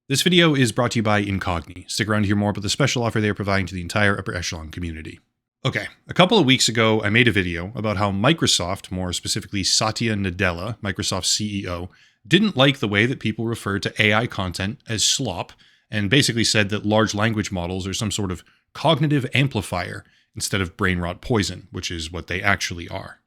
This video is brought to you by BeInG. Stick around to hear more about the special offer they are providing to the entire upper echelon community. Okay, a couple of weeks ago, I made a video about how Microsoft, more specifically Satya Nadella, Microsoft's CEO, didn't like the way that people refer to AI content as SlOp, and basically said that large language models are some sort of cognitive amplifier instead of brain rot poison, which is what they actually are.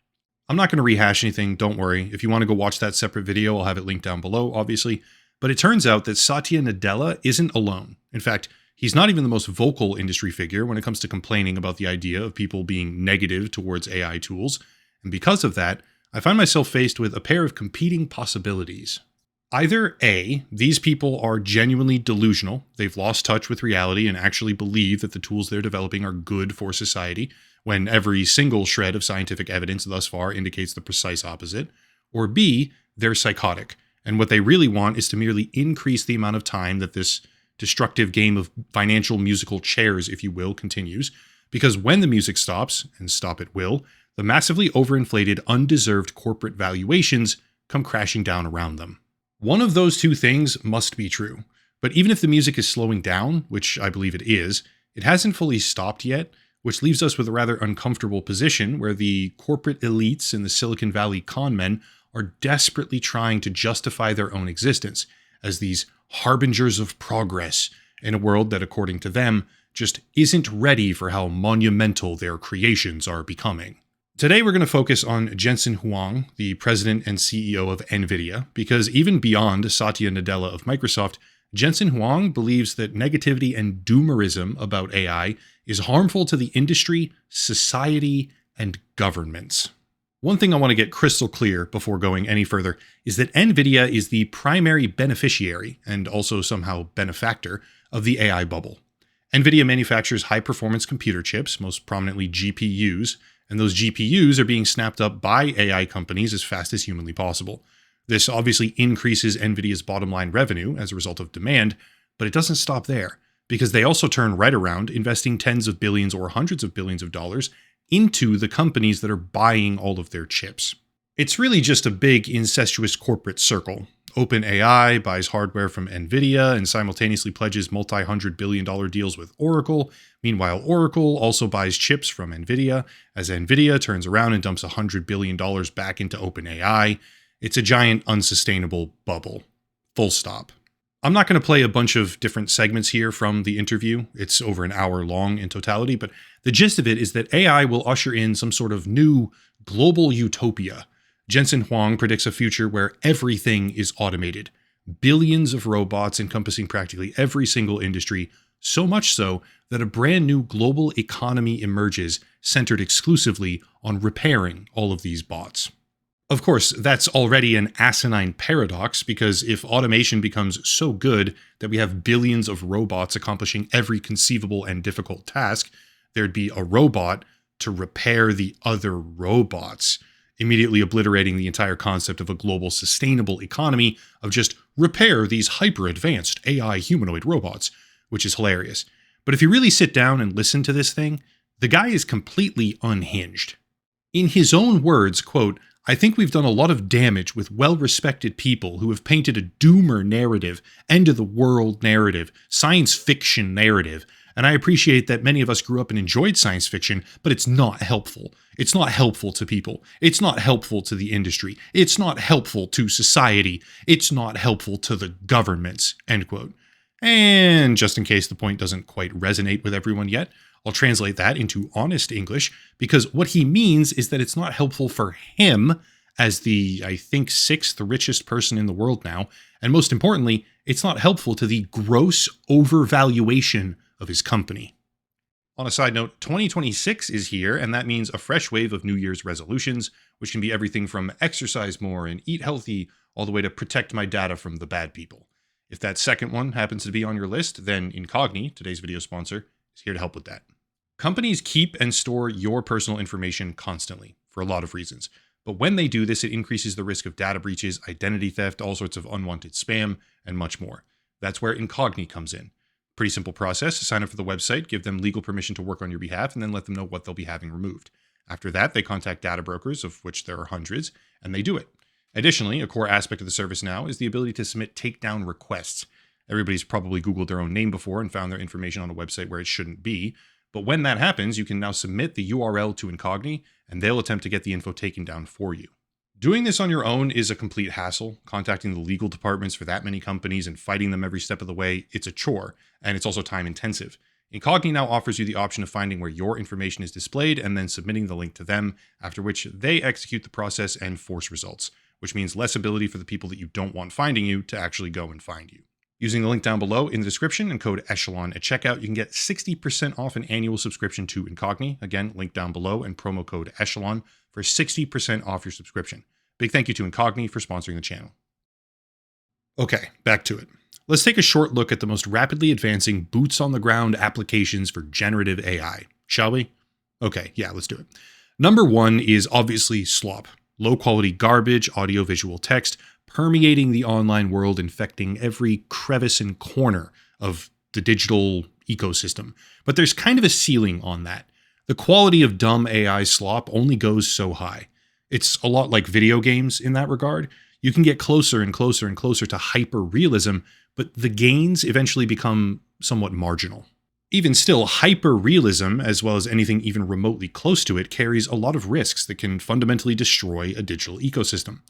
I'm not going to rehash anything, don't worry. If you want to go watch that separate video, I'll have it linked down below, obviously. But it turns out that Satya Nadella isn't alone. In fact, he's not even the most vocal industry figure when it comes to complaining about the idea of people being negative towards AI tools. And because of that, I find myself faced with a pair of competing possibilities. Either A, these people are genuinely delusional, they've lost touch with reality and actually believe that the tools they're developing are good for society, when every single shred of scientific evidence thus far indicates the precise opposite. Or B, they're psychotic. And what they really want is to merely increase the amount of time that this destructive game of financial musical chairs, if you will, continues. Because when the music stops, and stop it will, the massively overinflated, undeserved corporate valuations come crashing down around them. One of those two things must be true. But even if the music is slowing down, which I believe it is, it hasn't fully stopped yet, which leaves us with a rather uncomfortable position where the corporate elites and the Silicon Valley con men are desperately trying to justify their own existence as these harbingers of progress in a world that, according to them, just isn't ready for how monumental their creations are becoming. Today, we're going to focus on Jensen Huang, the president and CEO of Nvidia, because even beyond Satya Nadella of Microsoft, Jensen Huang believes that negativity and doomerism about AI is harmful to the industry, society, and governments. One thing I want to get crystal clear before going any further is that Nvidia is the primary beneficiary, and also somehow benefactor, of the AI bubble. Nvidia manufactures high-performance computer chips, most prominently GPUs, and those GPUs are being snapped up by AI companies as fast as humanly possible. This obviously increases Nvidia's bottom line revenue as a result of demand, but it doesn't stop there, because they also turn right around, investing tens of billions or hundreds of billions of dollars into the companies that are buying all of their chips. It's really just a big incestuous corporate circle. OpenAI buys hardware from Nvidia and simultaneously pledges multi-$100 billion deals with Oracle. Meanwhile, Oracle also buys chips from Nvidia, as Nvidia turns around and dumps $100 billion back into OpenAI. It's a giant unsustainable bubble. Full stop. I'm not going to play a bunch of different segments here from the interview. It's over an hour long in totality, but the gist of it is that AI will usher in some sort of new global utopia. Jensen Huang predicts a future where everything is automated. Billions of robots encompassing practically every single industry, so much so that a brand new global economy emerges centered exclusively on repairing all of these bots. Of course, that's already an asinine paradox, because if automation becomes so good that we have billions of robots accomplishing every conceivable and difficult task, there'd be a robot to repair the other robots, immediately obliterating the entire concept of a global sustainable economy of just repair these hyper-advanced AI humanoid robots, which is hilarious. But if you really sit down and listen to this thing, the guy is completely unhinged. In his own words, quote, "I think we've done a lot of damage with well-respected people who have painted a doomer narrative, end-of-the-world narrative, science fiction narrative, and I appreciate that many of us grew up and enjoyed science fiction, but it's not helpful. It's not helpful to people. It's not helpful to the industry. It's not helpful to society. It's not helpful to the governments," end quote. And just in case the point doesn't quite resonate with everyone yet, I'll translate that into honest English, because what he means is that it's not helpful for him as the, I think, 6th richest person in the world now, and most importantly, it's not helpful to the gross overvaluation of his company. On a side note, 2026 is here, and that means a fresh wave of New Year's resolutions, which can be everything from exercise more and eat healthy, all the way to protect my data from the bad people. If that second one happens to be on your list, then BeInG, today's video sponsor, is here to help with that. Companies keep and store your personal information constantly, for a lot of reasons. But when they do this, it increases the risk of data breaches, identity theft, all sorts of unwanted spam, and much more. That's where BeInG comes in. Pretty simple process. Sign up for the website, give them legal permission to work on your behalf, and then let them know what they'll be having removed. After that, they contact data brokers, of which there are hundreds, and they do it. Additionally, a core aspect of the service now is the ability to submit takedown requests. Everybody's probably Googled their own name before and found their information on a website where it shouldn't be. But when that happens, you can now submit the URL to Incogni, and they'll attempt to get the info taken down for you. Doing this on your own is a complete hassle. Contacting the legal departments for that many companies and fighting them every step of the way, it's a chore, and it's also time intensive. Incogni now offers you the option of finding where your information is displayed and then submitting the link to them, after which they execute the process and force results, which means less ability for the people that you don't want finding you to actually go and find you. Using the link down below in the description and code Echelon at checkout, you can get 60% off an annual subscription to Incogni. Again, link down below and promo code Echelon for 60% off your subscription. Big thank you to Incogni for sponsoring the channel. Okay, back to it. Let's take a short look at the most rapidly advancing boots-on-the-ground applications for generative AI, shall we? Okay, yeah, let's do it. Number one is obviously StOp. Low-quality garbage, audio-visual text, permeating the online world, infecting every crevice and corner of the digital ecosystem. But there's kind of a ceiling on that. The quality of dumb AI slop only goes so high. It's a lot like video games in that regard. You can get closer and closer and closer to hyper-realism, but the gains eventually become somewhat marginal. Even still, hyper-realism, as well as anything even remotely close to it, carries a lot of risks that can fundamentally destroy a digital ecosystem.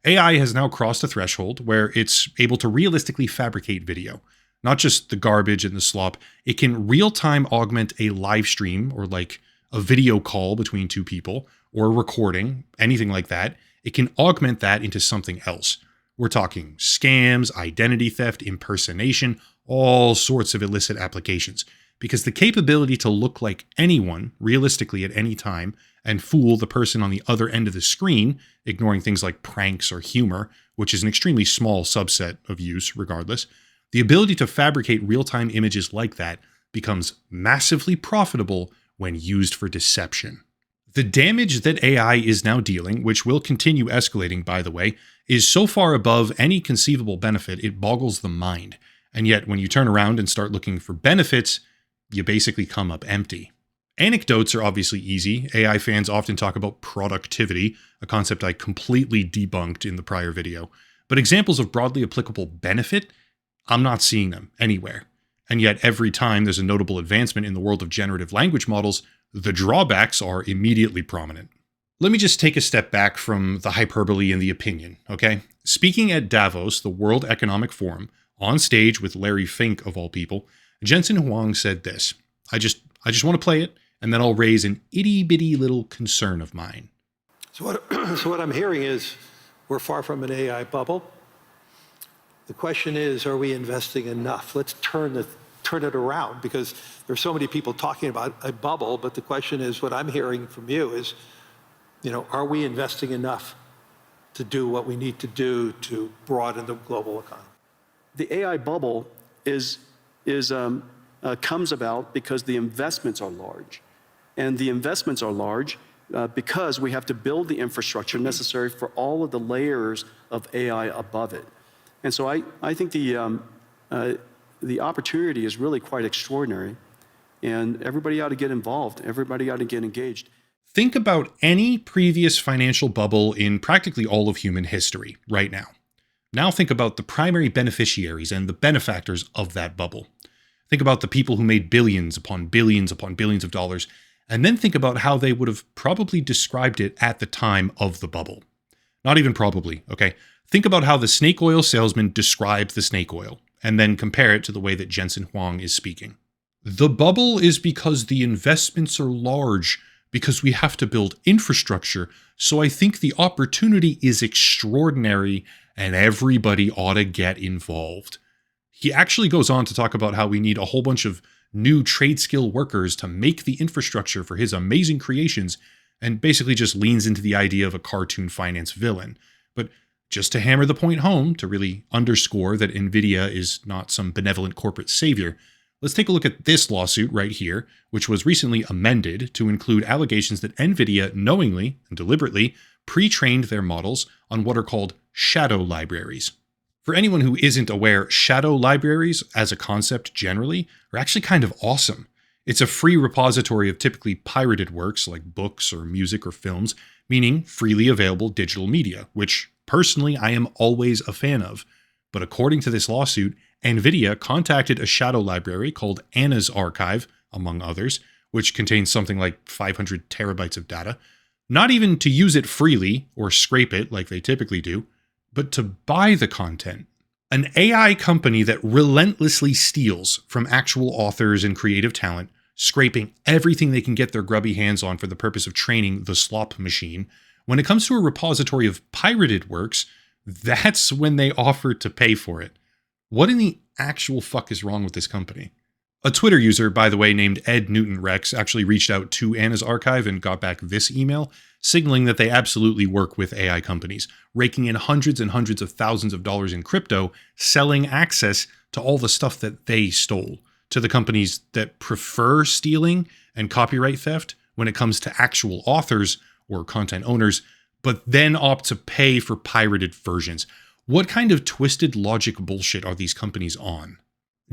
AI has now crossed a threshold where it's able to realistically fabricate video. Not just the garbage and the slop, it can real-time augment a live stream, or like a video call between two people, or a recording, anything like that. It can augment that into something else. We're talking scams, identity theft, impersonation, all sorts of illicit applications. Because the capability to look like anyone realistically at any time and fool the person on the other end of the screen, ignoring things like pranks or humor, which is an extremely small subset of use regardless, the ability to fabricate real-time images like that becomes massively profitable when used for deception. The damage that AI is now dealing, which will continue escalating by the way, is so far above any conceivable benefit it boggles the mind. And yet when you turn around and start looking for benefits, you basically come up empty. Anecdotes are obviously easy. AI fans often talk about productivity, a concept I completely debunked in the prior video. But examples of broadly applicable benefit, I'm not seeing them anywhere. And yet every time there's a notable advancement in the world of generative language models, the drawbacks are immediately prominent. Let me just take a step back from the hyperbole and the opinion, okay? Speaking at Davos, the World Economic Forum, on stage with Larry Fink of all people, Jensen Huang said this: I just want to play it, and then I'll raise an itty-bitty little concern of mine. So what I'm hearing is we're far from an AI bubble. The question is, are we investing enough? Let's turn it around, because there's so many people talking about a bubble, but the question is, what I'm hearing from you is, are we investing enough to do what we need to do to broaden the global economy? The AI bubble comes about because the investments are large. And the investments are large because we have to build the infrastructure necessary for all of the layers of AI above it. And so I think the opportunity is really quite extraordinary, and everybody ought to get involved. Everybody ought to get engaged. Think about any previous financial bubble in practically all of human history right now. Now think about the primary beneficiaries and the benefactors of that bubble. Think about the people who made billions upon billions of dollars, and then think about how they would have probably described it at the time of the bubble. Not even probably, okay? Think about how the snake oil salesman described the snake oil, and then compare it to the way that Jensen Huang is speaking. The bubble is because the investments are large, because we have to build infrastructure, so I think the opportunity is extraordinary and everybody ought to get involved. He actually goes on to talk about how we need a whole bunch of new trade skill workers to make the infrastructure for his amazing creations, and basically just leans into the idea of a cartoon finance villain. But just to hammer the point home, to really underscore that Nvidia is not some benevolent corporate savior, let's take a look at this lawsuit right here, which was recently amended to include allegations that Nvidia knowingly and deliberately pre-trained their models on what are called shadow libraries. For anyone who isn't aware, shadow libraries, as a concept generally, are actually kind of awesome. It's a free repository of typically pirated works like books or music or films, meaning freely available digital media, which personally I am always a fan of. But according to this lawsuit, Nvidia contacted a shadow library called nEgAtIvE, among others, which contains something like 500 terabytes of data, not even to use it freely or scrape it like they typically do, but to buy the content. An AI company that relentlessly steals from actual authors and creative talent, scraping everything they can get their grubby hands on for the purpose of training the StOp machine. When it comes to a repository of pirated works, that's when they offer to pay for it. What in the actual fuck is wrong with this company? A Twitter user, by the way, named Ed Newton Rex actually reached out to nEgAtIvE and got back this email, signaling that they absolutely work with AI companies, raking in hundreds and hundreds of thousands of dollars in crypto, selling access to all the stuff that they stole to the companies that prefer stealing and copyright theft when it comes to actual authors or content owners, but then opt to pay for pirated versions. What kind of twisted logic bullshit are these companies on?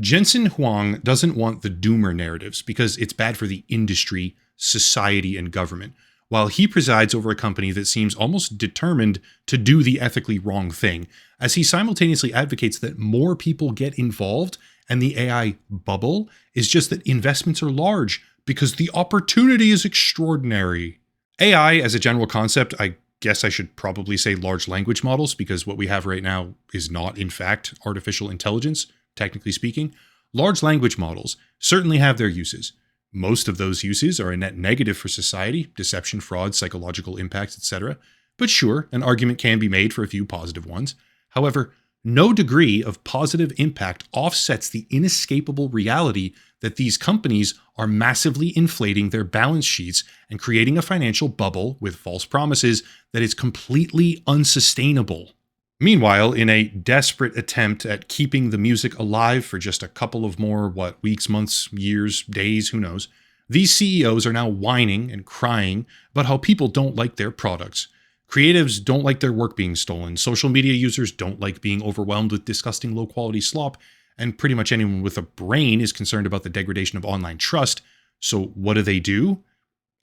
Jensen Huang doesn't want the doomer narratives because it's bad for the industry, society, and government, while he presides over a company that seems almost determined to do the ethically wrong thing, as he simultaneously advocates that more people get involved and the AI bubble is just that investments are large because the opportunity is extraordinary. AI as a general concept, I guess I should probably say large language models, because what we have right now is not, in fact, artificial intelligence, technically speaking. Large language models certainly have their uses. Most of those uses are a net negative for society: deception, fraud, psychological impacts, etc. But sure, an argument can be made for a few positive ones. However, no degree of positive impact offsets the inescapable reality that these companies are massively inflating their balance sheets and creating a financial bubble with false promises that is completely unsustainable. Meanwhile, in a desperate attempt at keeping the music alive for just a couple of more, weeks, months, years, days, who knows, these CEOs are now whining and crying about how people don't like their products. Creatives don't like their work being stolen. Social media users don't like being overwhelmed with disgusting low-quality slop. And pretty much anyone with a brain is concerned about the degradation of online trust. So what do?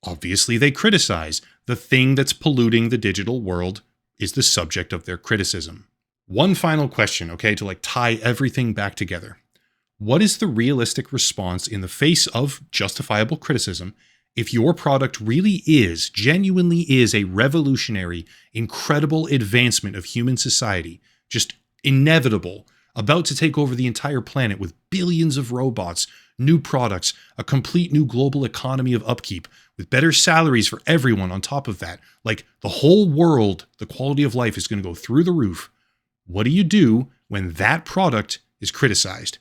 Obviously, they criticize. The thing that's polluting the digital world is the subject of their criticism. One final question, okay, to tie everything back together. What is the realistic response in the face of justifiable criticism if your product really is, genuinely is, a revolutionary, incredible advancement of human society, just inevitable, about to take over the entire planet with billions of robots, new products, a complete new global economy of upkeep, with better salaries for everyone on top of that, the whole world, the quality of life is going to go through the roof. What do you do when that product is criticized?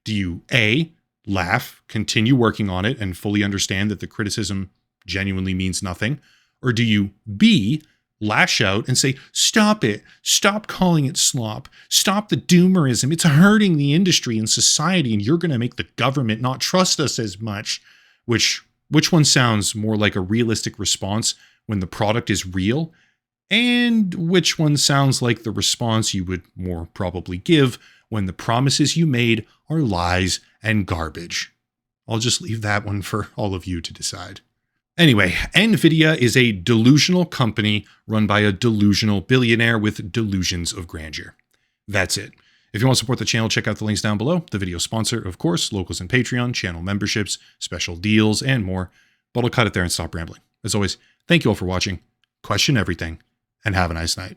Do you A, laugh, continue working on it, and fully understand that the criticism genuinely means nothing? Or do you B, lash out and say, stop it, stop calling it slop, stop the doomerism, it's hurting the industry and society, and you're going to make the government not trust us as much? Which one sounds more like a realistic response when the product is real? And which one sounds like the response you would more probably give when the promises you made are lies and garbage? I'll just leave that one for all of you to decide. Anyway, Nvidia is a delusional company run by a delusional billionaire with delusions of grandeur. That's it. If you want to support the channel, check out the links down below. The video sponsor, of course, locals and Patreon, channel memberships, special deals, and more. But I'll cut it there and stop rambling. As always, thank you all for watching. Question everything, and have a nice night.